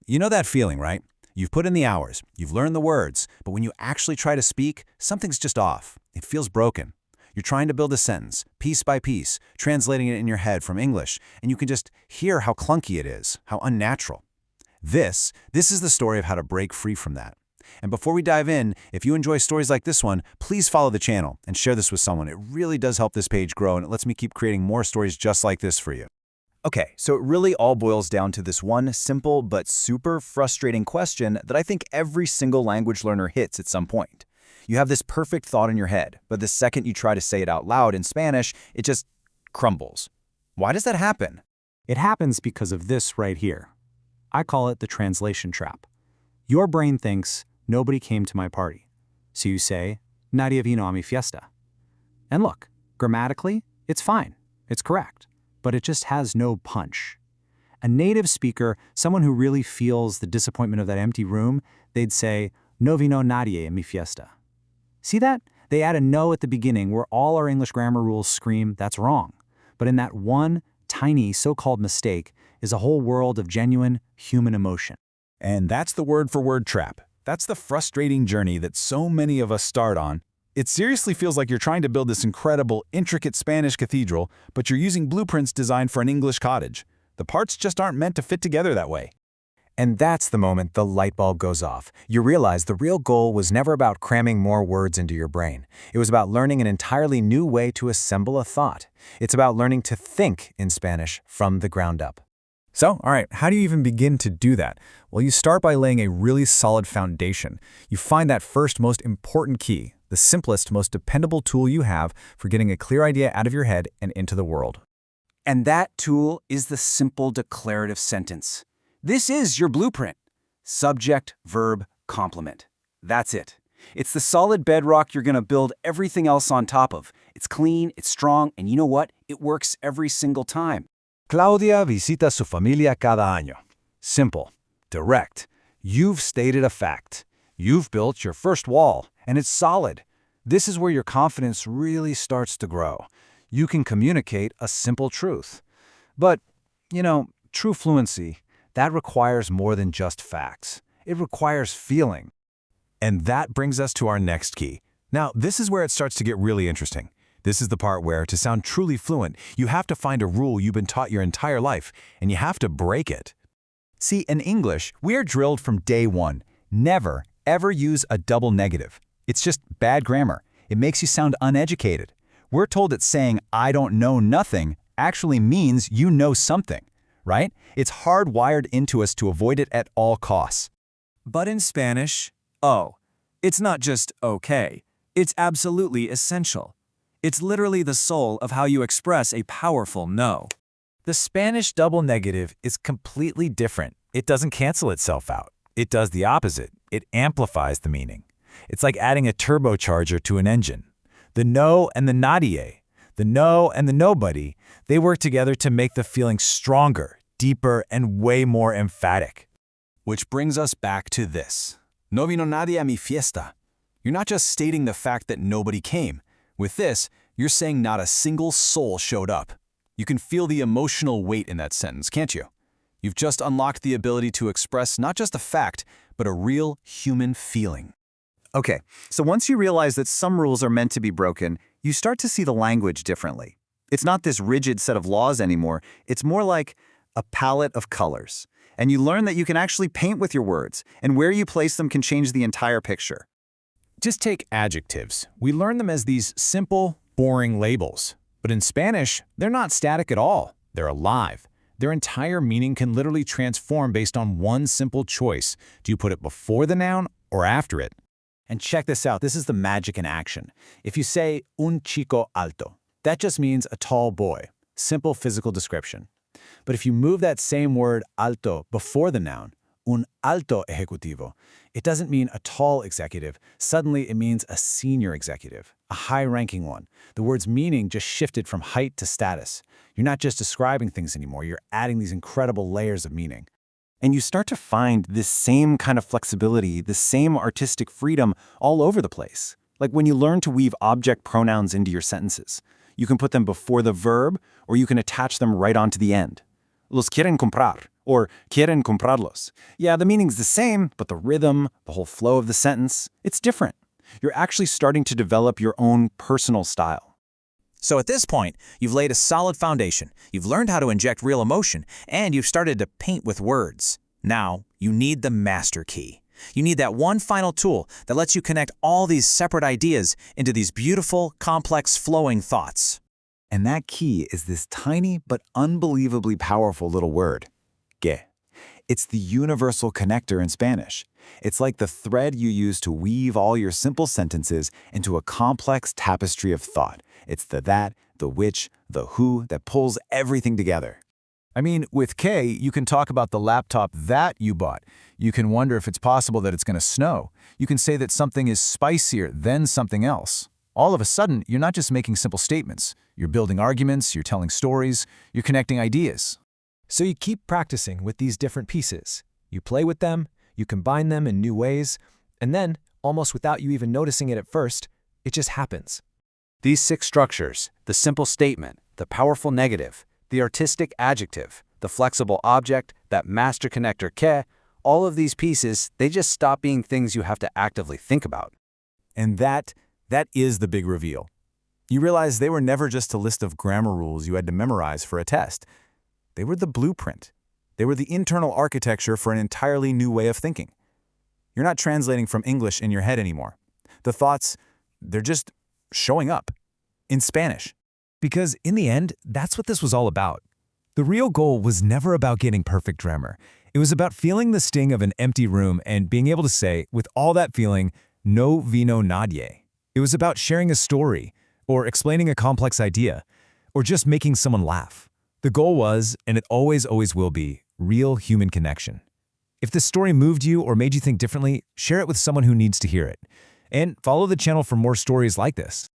You know that feeling, right? You've put in the hours, you've learned the words, but when you actually try to speak, something's just off. It feels broken. You're trying to build a sentence, piece by piece, translating it in your head from English, and you can just hear how clunky it is, how unnatural. This is the story of how to break free from that. And before we dive in, if you enjoy stories like this one, please follow the channel and share this with someone. It really does help this page grow, and it lets me keep creating more stories just like this for you. Okay, so it really all boils down to this one simple but super frustrating question that I think every single language learner hits at some point. You have this perfect thought in your head, but the second you try to say it out loud in Spanish, it just crumbles. Why does that happen? It happens because of this right here. I call it the translation trap. Your brain thinks, nobody came to my party. So you say, nadie vino a mi fiesta. And look, grammatically, it's fine. It's correct. But it just has no punch. A native speaker, someone who really feels the disappointment of that empty room, they'd say, no vino nadie a mi fiesta. See that? They add a no at the beginning where all our English grammar rules scream that's wrong. But in that one tiny so-called mistake is a whole world of genuine human emotion. And that's the word-for-word trap. That's the frustrating journey that so many of us start on. It seriously feels like you're trying to build this incredible, intricate Spanish cathedral, but you're using blueprints designed for an English cottage. The parts just aren't meant to fit together that way. And that's the moment the light bulb goes off. You realize the real goal was never about cramming more words into your brain. It was about learning an entirely new way to assemble a thought. It's about learning to think in Spanish from the ground up. So, all right, how do you even begin to do that? Well, you start by laying a really solid foundation. You find that first most important key, the simplest, most dependable tool you have for getting a clear idea out of your head and into the world. And that tool is the simple declarative sentence. This is your blueprint. Subject, verb, complement. That's it. It's the solid bedrock you're going to build everything else on top of. It's clean, it's strong, and you know what? It works every single time. Claudia visita su familia cada año. Simple, direct. You've stated a fact. You've built your first wall, and it's solid. This is where your confidence really starts to grow. You can communicate a simple truth. But, true fluency, that requires more than just facts. It requires feeling. And that brings us to our next key. Now, this is where it starts to get really interesting. This is the part where, to sound truly fluent, you have to find a rule you've been taught your entire life, and you have to break it. See, in English, we are drilled from day one. Never, ever use a double negative. It's just bad grammar. It makes you sound uneducated. We're told that saying, I don't know nothing, actually means you know something, right? It's hardwired into us to avoid it at all costs. But in Spanish, it's not just okay. It's absolutely essential. It's literally the soul of how you express a powerful no. The Spanish double negative is completely different. It doesn't cancel itself out. It does the opposite. It amplifies the meaning. It's like adding a turbocharger to an engine. The no and the nadie, the no and the nobody, they work together to make the feeling stronger, deeper, and way more emphatic. Which brings us back to this. No vino nadie a mi fiesta. You're not just stating the fact that nobody came. With this, you're saying not a single soul showed up. You can feel the emotional weight in that sentence, can't you? You've just unlocked the ability to express not just a fact, but a real human feeling. Okay, so once you realize that some rules are meant to be broken, you start to see the language differently. It's not this rigid set of laws anymore. It's more like a palette of colors. And you learn that you can actually paint with your words, and where you place them can change the entire picture. Just take adjectives. We learn them as these simple, boring labels. But in Spanish, they're not static at all. They're alive. Their entire meaning can literally transform based on one simple choice. Do you put it before the noun or after it? And check this out. This is the magic in action. If you say un chico alto, that just means a tall boy. Simple physical description. But if you move that same word alto before the noun, un alto ejecutivo, it doesn't mean a tall executive. Suddenly, it means a senior executive, a high-ranking one. The word's meaning just shifted from height to status. You're not just describing things anymore. You're adding these incredible layers of meaning. And you start to find this same kind of flexibility, the same artistic freedom all over the place. Like when you learn to weave object pronouns into your sentences. You can put them before the verb, or you can attach them right onto the end. Los quieren comprar, Or quieren comprarlos. Yeah, the meaning's the same, but the rhythm, the whole flow of the sentence, it's different. You're actually starting to develop your own personal style. So at this point, you've laid a solid foundation, you've learned how to inject real emotion, and you've started to paint with words. Now, you need the master key. You need that one final tool that lets you connect all these separate ideas into these beautiful, complex, flowing thoughts. And that key is this tiny but unbelievably powerful little word, que. It's the universal connector in Spanish. It's like the thread you use to weave all your simple sentences into a complex tapestry of thought. It's the that, the which, the who that pulls everything together. I mean, with K, you can talk about the laptop that you bought. You can wonder if it's possible that it's going to snow. You can say that something is spicier than something else. All of a sudden, you're not just making simple statements. You're building arguments, you're telling stories, you're connecting ideas. So you keep practicing with these different pieces. You play with them, you combine them in new ways, and then, almost without you even noticing it at first, it just happens. These 6 structures, the simple statement, the powerful negative, the artistic adjective, the flexible object, that master connector que, all of these pieces, they just stop being things you have to actively think about. And that is the big reveal. You realize they were never just a list of grammar rules you had to memorize for a test. They were the blueprint. They were the internal architecture for an entirely new way of thinking. You're not translating from English in your head anymore. The thoughts, they're just showing up in Spanish. Because in the end, that's what this was all about. The real goal was never about getting perfect grammar. It was about feeling the sting of an empty room and being able to say, with all that feeling, no vino nadie. It was about sharing a story, or explaining a complex idea, or just making someone laugh. The goal was, and it always will be, real human connection. If this story moved you or made you think differently, share it with someone who needs to hear it. And follow the channel for more stories like this.